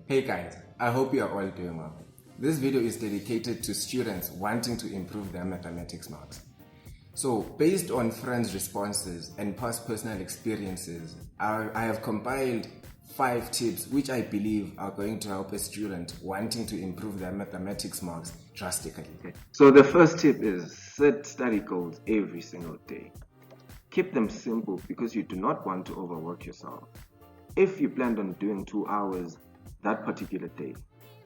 Hey guys, I hope you are all doing well. This video is dedicated to students wanting to improve their mathematics marks. So, based on friends' responses and past personal experiences, I have compiled 5 tips which I believe are going to help a student wanting to improve their mathematics marks drastically. So the first tip is set study goals every single day. Keep them simple because you do not want to overwork yourself. If you planned on doing 2 hours that particular day,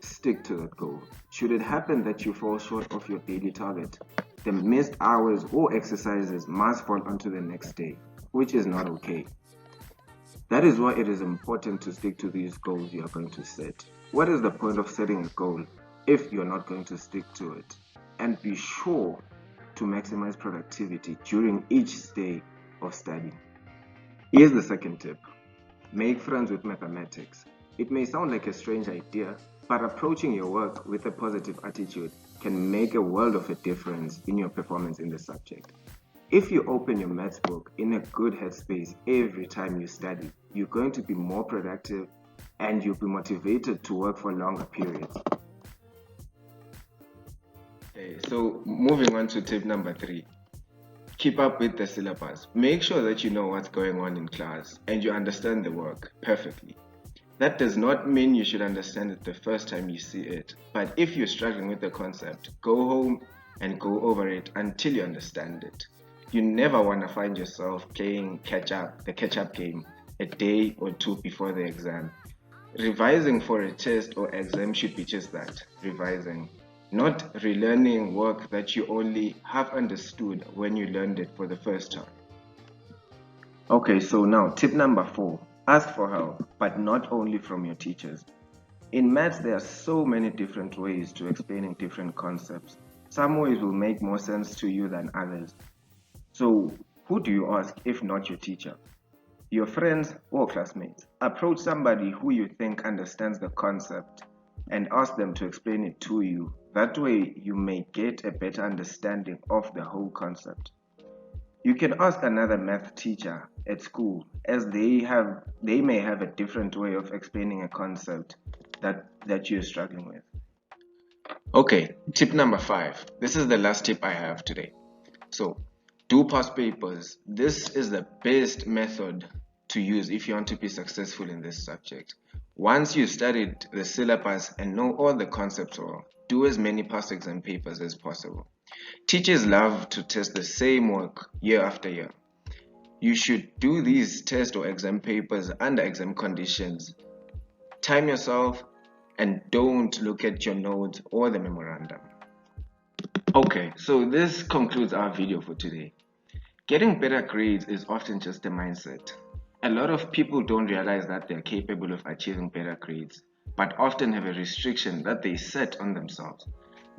stick to that goal. Should it happen that you fall short of your daily target, the missed hours or exercises must fall onto the next day, which is not okay. That is why it is important to stick to these goals you are going to set. What is the point of setting a goal if you're not going to stick to it? And be sure to maximize productivity during each day of study. Here's the second tip. Make friends with mathematics. It may sound like a strange idea, but approaching your work with a positive attitude can make a world of a difference in your performance in the subject. If you open your maths book in a good headspace every time you study, you're going to be more productive and you'll be motivated to work for longer periods. Okay, so moving on to tip number 3. Keep up with the syllabus. Make sure that you know what's going on in class and you understand the work perfectly. That does not mean you should understand it the first time you see it, but if you're struggling with the concept, go home and go over it until you understand it. You never want to find yourself playing the catch-up game, a day or 2 before the exam. Revising for a test or exam should be just that, revising, not relearning work that you only have understood when you learned it for the first time. Okay, so now tip number 4, ask for help, but not only from your teachers. In maths, there are so many different ways to explaining different concepts. Some ways will make more sense to you than others. So, who do you ask if not your teacher? Your friends or classmates? Approach somebody who you think understands the concept and ask them to explain it to you. That way, you may get a better understanding of the whole concept. You can ask another math teacher at school, as they may have a different way of explaining a concept that you're struggling with. Okay, tip number 5. This is the last tip I have today. So, do past papers. This is the best method to use if you want to be successful in this subject. Once you studied the syllabus and know all the concepts well, do as many past exam papers as possible. Teachers love to test the same work year after year. You should do these test or exam papers under exam conditions. Time yourself and don't look at your notes or the memorandum. Okay, so this concludes our video for today. Getting better grades is often just a mindset. A lot of people don't realize that they're capable of achieving better grades, but often have a restriction that they set on themselves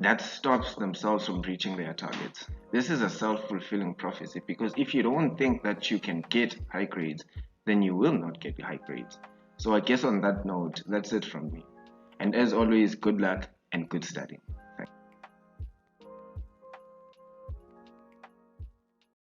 that stops themselves from reaching their targets. This is a self-fulfilling prophecy because if you don't think that you can get high grades, then you will not get high grades. So I guess on that note, that's it from me. And as always, good luck and good studying.